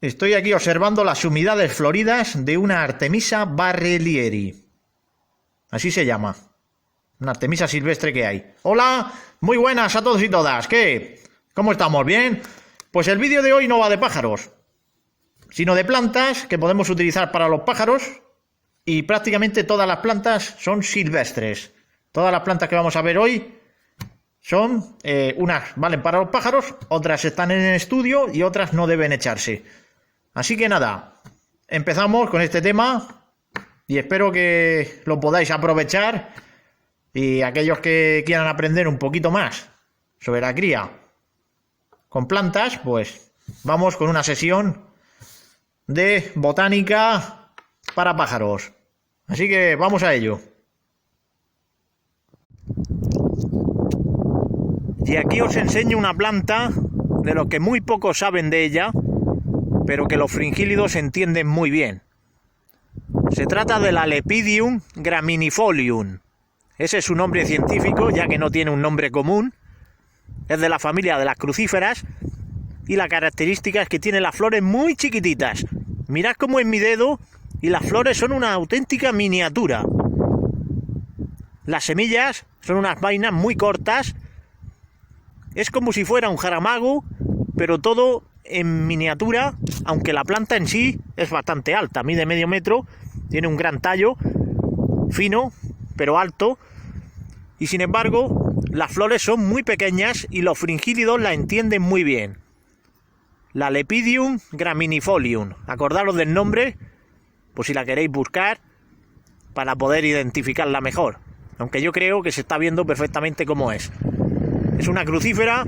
Estoy aquí observando las humedades floridas de una Artemisa barrelieri. Así se llama. Una Artemisa silvestre que hay. Hola, muy buenas a todos y todas. ¿Qué? ¿Cómo estamos? ¿Bien? Pues el vídeo de hoy no va de pájaros, sino de plantas que podemos utilizar para los pájaros, y prácticamente todas las plantas son silvestres. Todas las plantas que vamos a ver hoy son, unas valen para los pájaros, otras están en el estudio y otras no deben echarse. Así que nada, empezamos con este tema y espero que lo podáis aprovechar, y aquellos que quieran aprender un poquito más sobre la cría con plantas, pues vamos con una sesión de botánica para pájaros. Así que vamos a ello. Y aquí os enseño una planta de lo que muy pocos saben de ella, pero que los fringílidos entienden muy bien. Se trata de la Lepidium graminifolium. Ese es su nombre científico, ya que no tiene un nombre común. Es de la familia de las crucíferas y la característica es que tiene las flores muy chiquititas. Mirad cómo es mi dedo, y las flores son una auténtica miniatura. Las semillas son unas vainas muy cortas. Es como si fuera un jaramago, pero todo en miniatura, aunque la planta en sí es bastante alta, mide medio metro, tiene un gran tallo, fino, pero alto, y sin embargo, las flores son muy pequeñas y los fringílidos la entienden muy bien. La Lepidium graminifolium, acordaros del nombre, pues si la queréis buscar, para poder identificarla mejor, aunque yo creo que se está viendo perfectamente cómo es. Es una crucífera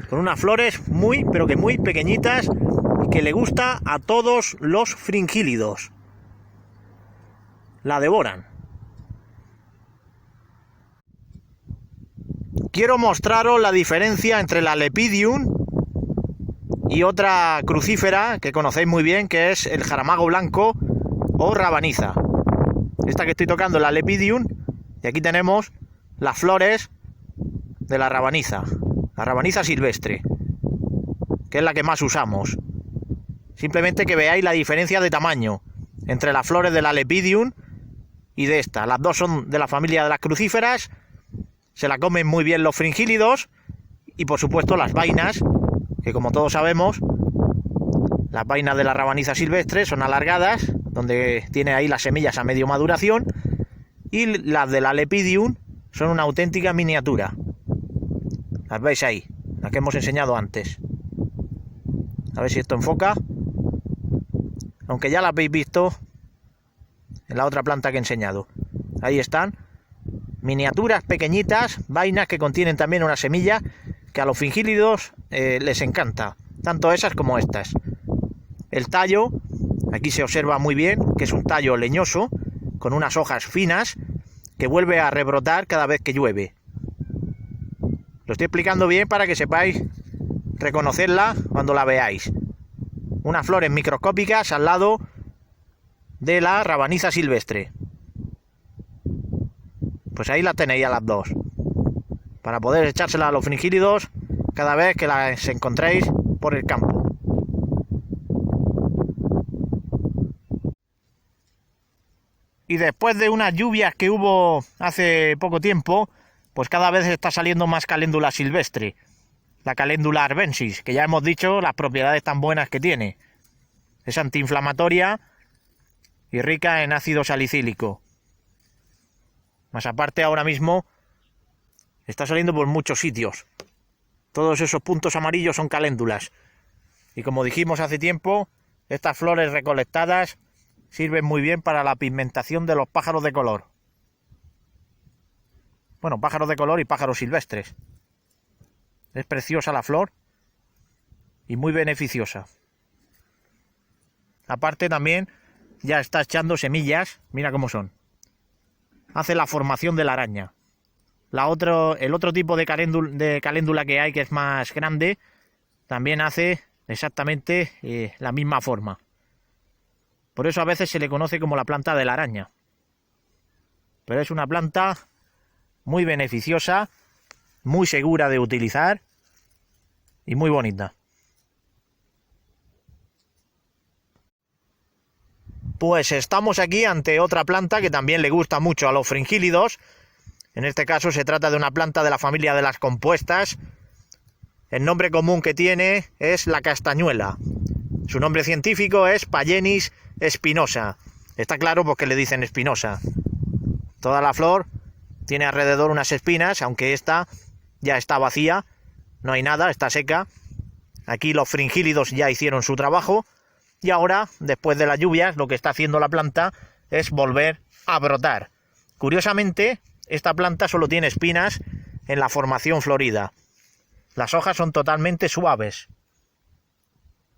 con unas flores muy, pero que muy pequeñitas, y que le gusta a todos los fringílidos. La devoran. Quiero mostraros la diferencia entre la Lepidium y otra crucífera que conocéis muy bien, que es el jaramago blanco o rabaniza. Esta que estoy tocando es la Lepidium, y aquí tenemos las flores de la rabaniza silvestre, que es la que más usamos. Simplemente que veáis la diferencia de tamaño entre las flores de la Lepidium y de esta. Las dos son de la familia de las crucíferas, se la comen muy bien los fringílidos, y por supuesto las vainas, que como todos sabemos, las vainas de la rabaniza silvestre son alargadas, donde tiene ahí las semillas a medio maduración, y las de la Lepidium son una auténtica miniatura. Las veis ahí, las que hemos enseñado antes. A ver si esto enfoca. Aunque ya las habéis visto en la otra planta que he enseñado. Ahí están. Miniaturas pequeñitas, vainas que contienen también una semilla, que a los fringílidos les encanta. Tanto esas como estas. El tallo, aquí se observa muy bien que es un tallo leñoso, con unas hojas finas, que vuelve a rebrotar cada vez que llueve. Lo estoy explicando bien para que sepáis reconocerla cuando la veáis. Unas flores microscópicas al lado de la rabaniza silvestre. Pues ahí las tenéis a las dos, para poder echárselas a los fringílidos cada vez que las encontréis por el campo. Y después de unas lluvias que hubo hace poco tiempo, pues cada vez está saliendo más caléndula silvestre. La caléndula arvensis, que ya hemos dicho las propiedades tan buenas que tiene. Es antiinflamatoria y rica en ácido salicílico. Más aparte, ahora mismo está saliendo por muchos sitios. Todos esos puntos amarillos son caléndulas. Y como dijimos hace tiempo, estas flores recolectadas sirven muy bien para la pigmentación de los pájaros de color. Bueno, pájaros de color y pájaros silvestres. Es preciosa la flor y muy beneficiosa. Aparte también ya está echando semillas, mira cómo son. Hace la formación de la araña. El otro tipo de caléndula que hay, que es más grande, también hace exactamente la misma forma. Por eso a veces se le conoce como la planta de la araña. Pero es una planta muy beneficiosa, muy segura de utilizar y muy bonita. Pues estamos aquí ante otra planta que también le gusta mucho a los fringílidos. En este caso se trata de una planta de la familia de las compuestas. El nombre común que tiene es la castañuela. Su nombre científico es Pailenis spinosa. Está claro porque le dicen espinosa. Toda la flor tiene alrededor unas espinas, aunque esta ya está vacía. No hay nada, está seca. Aquí los fringílidos ya hicieron su trabajo. Y ahora, después de las lluvias, lo que está haciendo la planta es volver a brotar. Curiosamente, esta planta solo tiene espinas en la formación florida. Las hojas son totalmente suaves.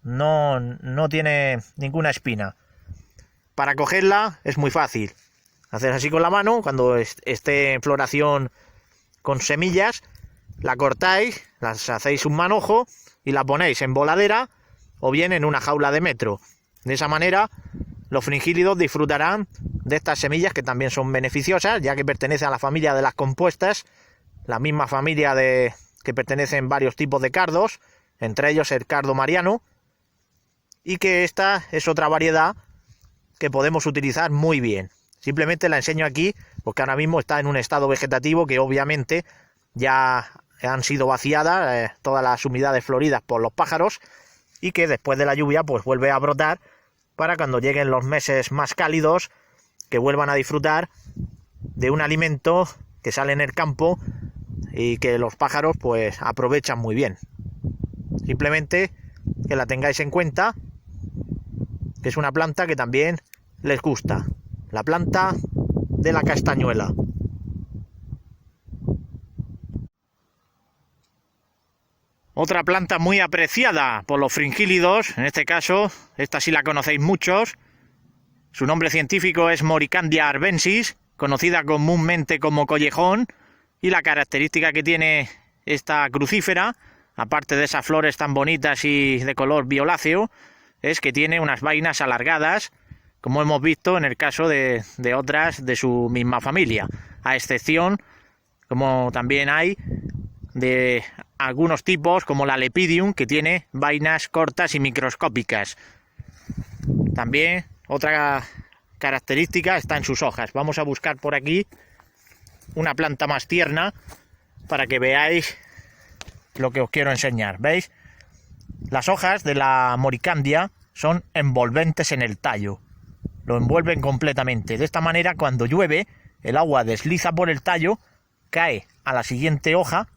No tiene ninguna espina. Para cogerla es muy fácil. Hacer así con la mano, cuando esté en floración con semillas, la cortáis, las hacéis un manojo y la ponéis en voladera o bien en una jaula de metro. De esa manera los fringílidos disfrutarán de estas semillas que también son beneficiosas, ya que pertenecen a la familia de las compuestas, la misma familia que pertenecen varios tipos de cardos, entre ellos el cardo mariano, y que esta es otra variedad que podemos utilizar muy bien. Simplemente la enseño aquí porque ahora mismo está en un estado vegetativo que obviamente ya han sido vaciadas todas las humedades floridas por los pájaros, y que después de la lluvia pues vuelve a brotar para cuando lleguen los meses más cálidos que vuelvan a disfrutar de un alimento que sale en el campo y que los pájaros pues aprovechan muy bien. Simplemente que la tengáis en cuenta, que es una planta que también les gusta, la planta de la castañuela. Otra planta muy apreciada por los fringílidos, en este caso, esta sí la conocéis muchos. Su nombre científico es Moricandia arvensis, conocida comúnmente como collejón, y la característica que tiene esta crucífera, aparte de esas flores tan bonitas y de color violáceo, es que tiene unas vainas alargadas, como hemos visto en el caso de otras de su misma familia, a excepción, como también hay, de algunos tipos como la Lepidium, que tiene vainas cortas y microscópicas. También otra característica está en sus hojas. Vamos a buscar por aquí una planta más tierna para que veáis lo que os quiero enseñar. ¿Veis? Las hojas de la Moricandia son envolventes en el tallo. Lo envuelven completamente. De esta manera, cuando llueve, el agua desliza por el tallo, cae a la siguiente hoja,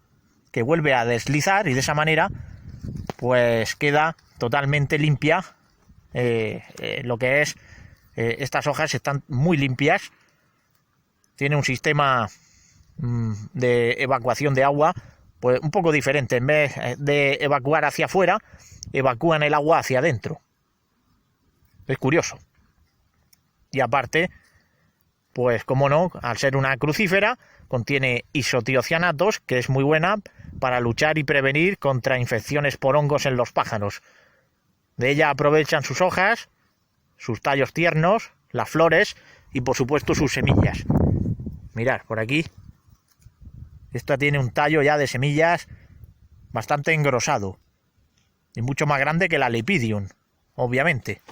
que vuelve a deslizar, y de esa manera pues queda totalmente limpia. Lo que es estas hojas están muy limpias. Tiene un sistema de evacuación de agua pues un poco diferente. En vez de evacuar hacia afuera, evacúan el agua hacia adentro. Es curioso. Y aparte, pues como no, al ser una crucífera, contiene isotiocianatos, que es muy buena para luchar y prevenir contra infecciones por hongos en los pájaros. De ella aprovechan sus hojas, sus tallos tiernos, las flores y por supuesto sus semillas. Mirad, por aquí, esta tiene un tallo ya de semillas bastante engrosado y mucho más grande que la Lepidium, obviamente.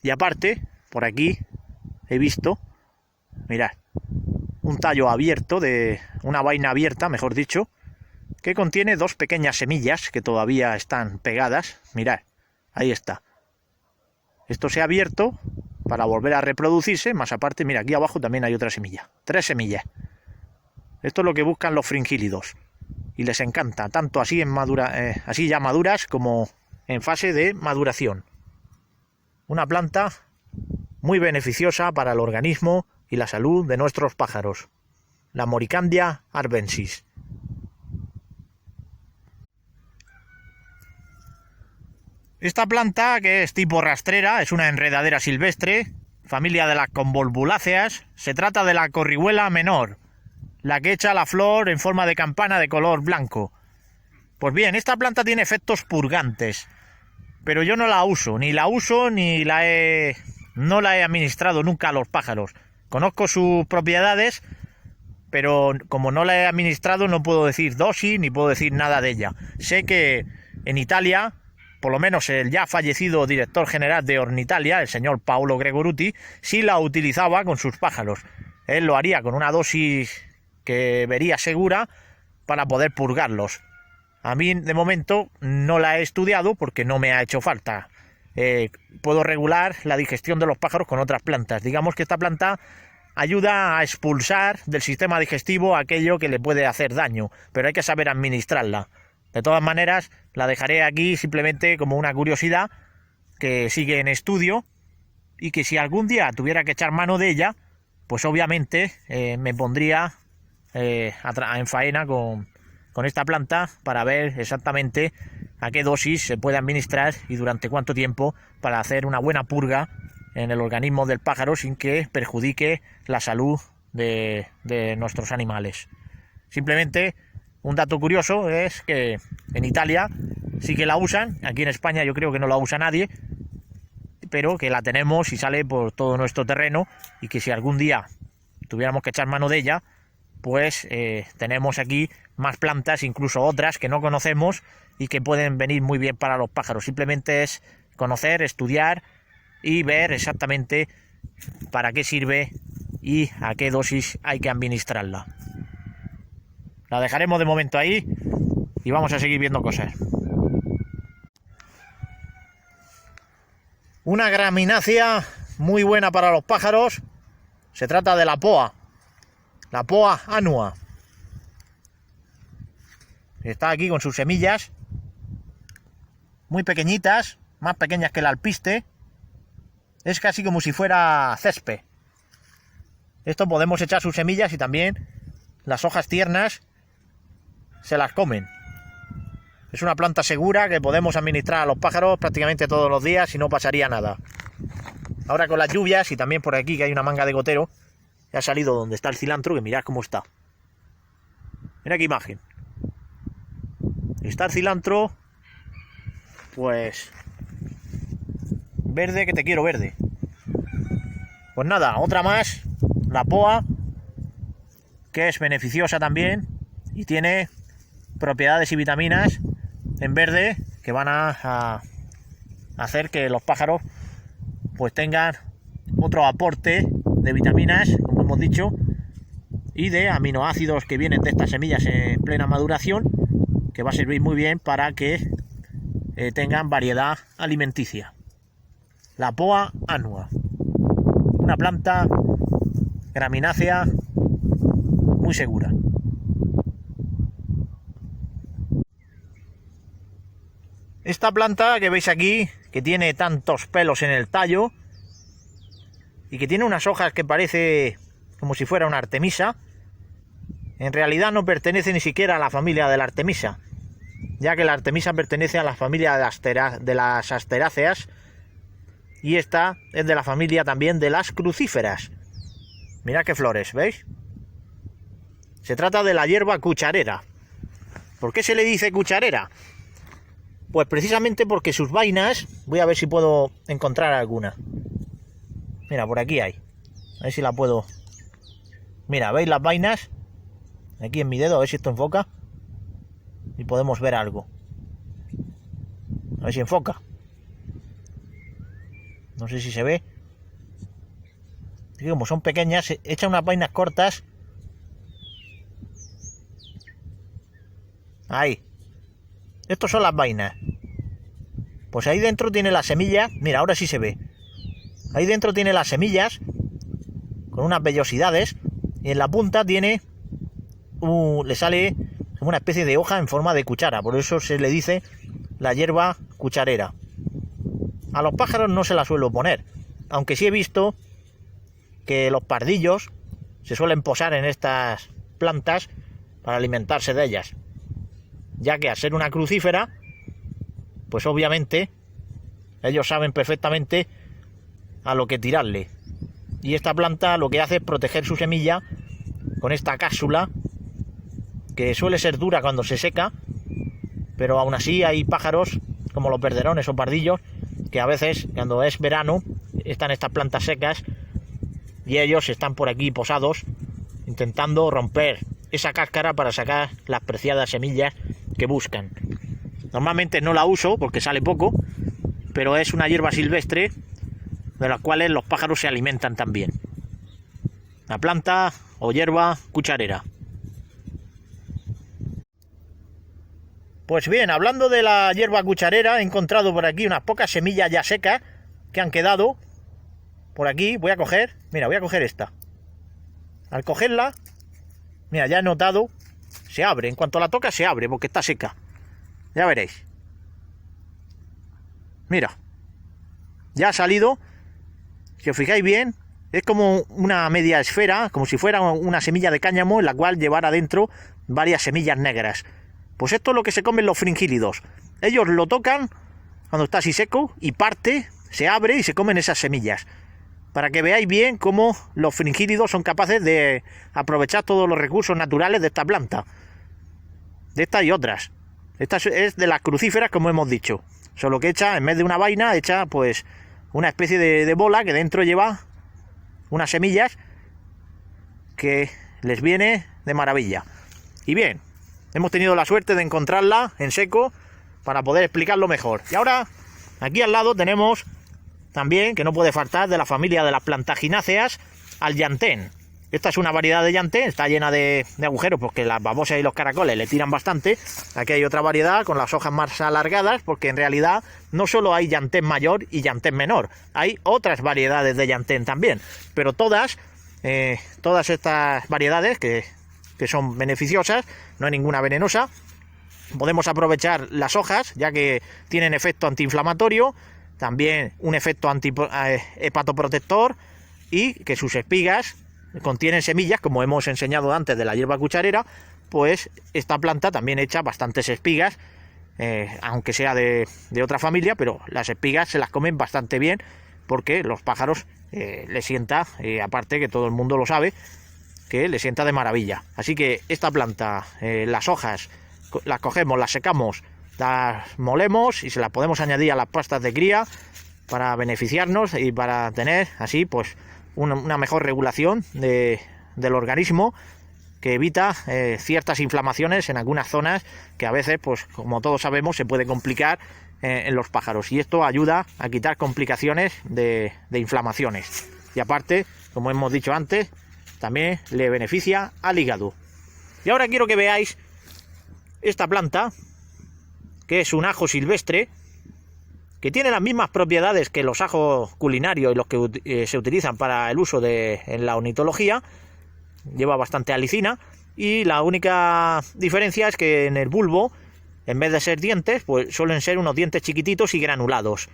Y aparte, por aquí he visto, mirad, un tallo abierto, de una vaina abierta, mejor dicho, que contiene dos pequeñas semillas que todavía están pegadas. Mirad, ahí está. Esto se ha abierto para volver a reproducirse, más aparte, mira, aquí abajo también hay otra semilla. 3 semillas. Esto es lo que buscan los fringílidos y les encanta, tanto así así ya maduras como en fase de maduración. Una planta muy beneficiosa para el organismo y la salud de nuestros pájaros, la Moricandia arvensis. Esta planta, que es tipo rastrera, es una enredadera silvestre, familia de las convolvuláceas. Se trata de la corrihuela menor, la que echa la flor en forma de campana de color blanco. Pues bien, esta planta tiene efectos purgantes, pero yo no la uso ni no la he administrado nunca a los pájaros. Conozco sus propiedades, pero como no la he administrado no puedo decir dosis ni puedo decir nada de ella. Sé que en Italia por lo menos el ya fallecido director general de Ornitalia, el señor Paolo Gregoruti, sí la utilizaba con sus pájaros. Él lo haría con una dosis que vería segura para poder purgarlos. A mí, de momento, no la he estudiado porque no me ha hecho falta. Puedo regular la digestión de los pájaros con otras plantas. Digamos que esta planta ayuda a expulsar del sistema digestivo aquello que le puede hacer daño, pero hay que saber administrarla. De todas maneras, la dejaré aquí simplemente como una curiosidad que sigue en estudio y que si algún día tuviera que echar mano de ella, pues obviamente me pondría en faena con esta planta para ver exactamente a qué dosis se puede administrar y durante cuánto tiempo para hacer una buena purga en el organismo del pájaro sin que perjudique la salud de nuestros animales. Simplemente un dato curioso es que en Italia sí que la usan, aquí en España yo creo que no la usa nadie, pero que la tenemos y sale por todo nuestro terreno y que si algún día tuviéramos que echar mano de ella, pues tenemos aquí más plantas, incluso otras que no conocemos y que pueden venir muy bien para los pájaros. Simplemente es conocer, estudiar y ver exactamente para qué sirve y a qué dosis hay que administrarla. La dejaremos de momento ahí y vamos a seguir viendo cosas. Una graminácea muy buena para los pájaros. Se trata de la poa annua. Está aquí con sus semillas muy pequeñitas, más pequeñas que el alpiste. Es casi como si fuera césped. Esto podemos echar sus semillas y también las hojas tiernas se las comen. Es una planta segura que podemos administrar a los pájaros prácticamente todos los días y no pasaría nada. Ahora con las lluvias y también por aquí que hay una manga de gotero, ya ha salido donde está el cilantro, que mirad cómo está. Mira qué imagen. Está el cilantro, pues verde, que te quiero verde. Pues nada, otra más, la poa, que es beneficiosa también y tiene propiedades y vitaminas en verde que van a hacer que los pájaros pues tengan otro aporte de vitaminas, como hemos dicho, y de aminoácidos que vienen de estas semillas en plena maduración, que va a servir muy bien para que tengan variedad alimenticia. La poa annua, una planta graminácea muy segura. Esta planta que veis aquí, que tiene tantos pelos en el tallo y que tiene unas hojas que parece como si fuera una artemisa, en realidad no pertenece ni siquiera a la familia de la artemisa, ya que la artemisa pertenece a la familia de las asteráceas y esta es de la familia también de las crucíferas. Mirad qué flores, ¿veis? Se trata de la hierba cucharera. ¿Por qué se le dice cucharera? Pues precisamente porque sus vainas, voy a ver si puedo encontrar alguna. Mira, por aquí hay. A ver si la puedo. Mira, ¿veis las vainas? Aquí en mi dedo, a ver si esto enfoca. Y podemos ver algo. A ver si enfoca. No sé si se ve. Como son pequeñas, echan unas vainas cortas. Ahí. Estos son las vainas. Pues ahí dentro tiene las semillas. Mira, ahora sí se ve. Ahí dentro tiene las semillas con unas vellosidades y en la punta tiene le sale como una especie de hoja en forma de cuchara. Por eso se le dice la hierba cucharera. A los pájaros no se la suelo poner, aunque sí he visto que los pardillos se suelen posar en estas plantas para alimentarse de ellas, ya que al ser una crucífera, pues obviamente ellos saben perfectamente a lo que tirarle. Y esta planta lo que hace es proteger su semilla con esta cápsula, que suele ser dura cuando se seca, pero aún así hay pájaros como los verderones o pardillos que a veces cuando es verano están estas plantas secas y ellos están por aquí posados intentando romper esa cáscara para sacar las preciadas semillas que buscan. Normalmente no la uso porque sale poco, pero es una hierba silvestre de las cuales los pájaros se alimentan también. La planta o hierba cucharera. Pues bien, hablando de la hierba cucharera, he encontrado por aquí unas pocas semillas ya secas que han quedado por aquí. Voy a coger esta. Al cogerla, mira, ya he notado, se abre. En cuanto la toca, se abre porque está seca. Ya veréis. Mira, ya ha salido. Si os fijáis bien, es como una media esfera, como si fuera una semilla de cáñamo en la cual llevara adentro varias semillas negras. Pues esto es lo que se comen los fringílidos. Ellos lo tocan cuando está así seco y parte, se abre y se comen esas semillas. Para que veáis bien cómo los fringílidos son capaces de aprovechar todos los recursos naturales de esta planta. De estas y otras. Esta es de las crucíferas, como hemos dicho. Solo que echa, en vez de una vaina, echa pues una especie de bola que dentro lleva unas semillas que les viene de maravilla. Y bien, hemos tenido la suerte de encontrarla en seco para poder explicarlo mejor. Y ahora, aquí al lado tenemos también, que no puede faltar, de la familia de las plantagináceas, al llantén. Esta es una variedad de llantén, está llena de agujeros porque las babosas y los caracoles le tiran bastante. Aquí hay otra variedad con las hojas más alargadas, porque en realidad no solo hay llantén mayor y llantén menor, hay otras variedades de llantén también, pero todas estas variedades que son beneficiosas, no hay ninguna venenosa. Podemos aprovechar las hojas, ya que tienen efecto antiinflamatorio, también un efecto hepatoprotector, y que sus espigas contienen semillas, como hemos enseñado antes de la hierba cucharera. Pues esta planta también echa bastantes espigas, aunque sea de otra familia, pero las espigas se las comen bastante bien porque los pájaros les sienta, aparte que todo el mundo lo sabe, que le sienta de maravilla. Así que esta planta, las hojas, las cogemos, las secamos, las molemos y se las podemos añadir a las pastas de cría para beneficiarnos y para tener así pues una mejor regulación del organismo, que evita ciertas inflamaciones en algunas zonas que a veces, pues como todos sabemos, se puede complicar en los pájaros, y esto ayuda a quitar complicaciones de inflamaciones. Y aparte, como hemos dicho antes, también le beneficia al hígado. Y ahora quiero que veáis esta planta, que es un ajo silvestre, que tiene las mismas propiedades que los ajos culinarios y los que se utilizan para el uso en la ornitología. Lleva bastante alicina, y la única diferencia es que en el bulbo, en vez de ser dientes, pues suelen ser unos dientes chiquititos y granulados.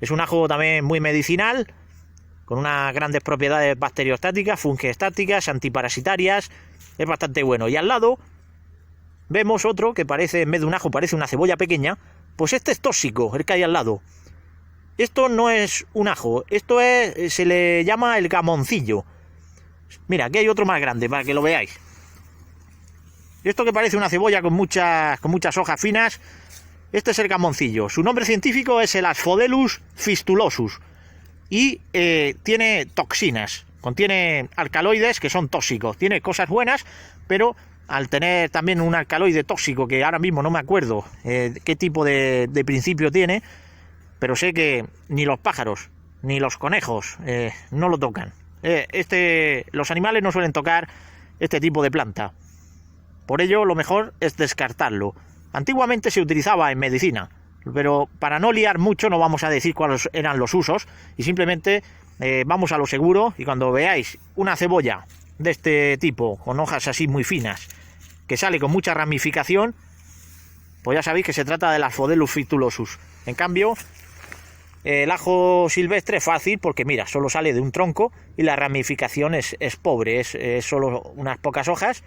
Es un ajo también muy medicinal, con unas grandes propiedades bacteriostáticas, fungiestáticas, antiparasitarias. Es bastante bueno. Y al lado vemos otro que parece, en vez de un ajo, parece una cebolla pequeña. Pues este es tóxico, el que hay al lado. Esto no es un ajo, esto se le llama el gamoncillo. Mira, aquí hay otro más grande para que lo veáis. Esto que parece una cebolla con muchas hojas finas, este es el gamoncillo. Su nombre científico es el Asphodelus fistulosus. Y tiene toxinas, contiene alcaloides que son tóxicos. Tiene cosas buenas, pero al tener también un alcaloide tóxico, que ahora mismo no me acuerdo qué tipo de principio tiene, pero sé que ni los pájaros ni los conejos no lo tocan. Los animales no suelen tocar este tipo de planta. Por ello, lo mejor es descartarlo. Antiguamente se utilizaba en medicina, pero para no liar mucho no vamos a decir cuáles eran los usos, y simplemente vamos a lo seguro. Y cuando veáis una cebolla de este tipo, con hojas así muy finas, que sale con mucha ramificación, pues ya sabéis que se trata del Asphodelus fistulosus. En cambio, el ajo silvestre es fácil porque, mira, solo sale de un tronco y la ramificación es pobre, es solo unas pocas hojas,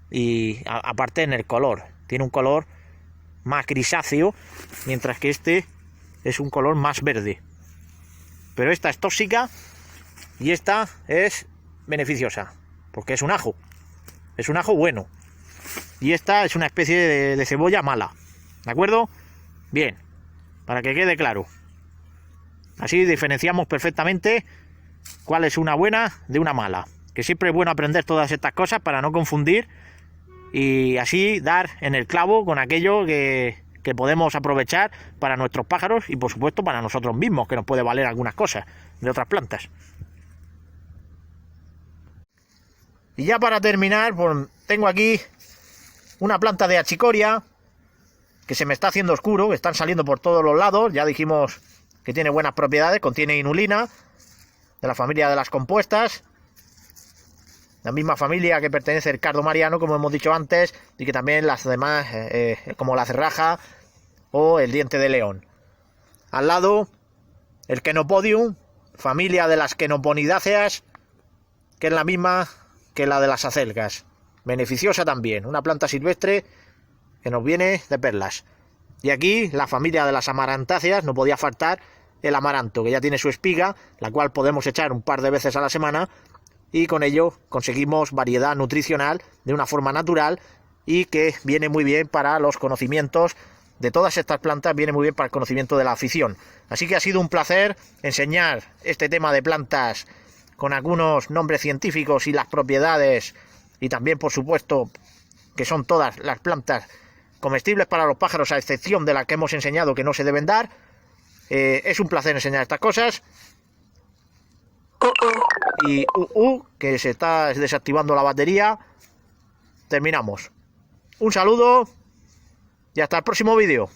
y aparte en el color, tiene un color más grisáceo, mientras que este es un color más verde. Pero esta es tóxica y esta es beneficiosa, porque es un ajo bueno, y esta es una especie de cebolla mala, ¿de acuerdo? Bien, para que quede claro. Así diferenciamos perfectamente cuál es una buena de una mala, que siempre es bueno aprender todas estas cosas para no confundir y así dar en el clavo con aquello que que podemos aprovechar para nuestros pájaros y por supuesto para nosotros mismos, que nos puede valer algunas cosas de otras plantas. Y ya para terminar, pues tengo aquí una planta de achicoria que se me está haciendo oscuro, que están saliendo por todos los lados. Ya dijimos que tiene buenas propiedades, contiene inulina, de la familia de las compuestas, la misma familia que pertenece el cardo mariano, como hemos dicho antes, y que también las demás, como la cerraja o el diente de león. Al lado, el Chenopodium, familia de las Chenoponidaceas, que es la misma que la de las acelgas. Beneficiosa también, una planta silvestre que nos viene de perlas. Y aquí, la familia de las amarantáceas, no podía faltar el amaranto, que ya tiene su espiga, la cual podemos echar un par de veces a la semana, y con ello conseguimos variedad nutricional de una forma natural y que viene muy bien para los conocimientos de todas estas plantas, viene muy bien para el conocimiento de la afición. Así que ha sido un placer enseñar este tema de plantas con algunos nombres científicos y las propiedades, y también por supuesto que son todas las plantas comestibles para los pájaros, a excepción de las que hemos enseñado que no se deben dar. Es un placer enseñar estas cosas. Y que se está desactivando la batería. Terminamos. Un saludo y hasta el próximo vídeo.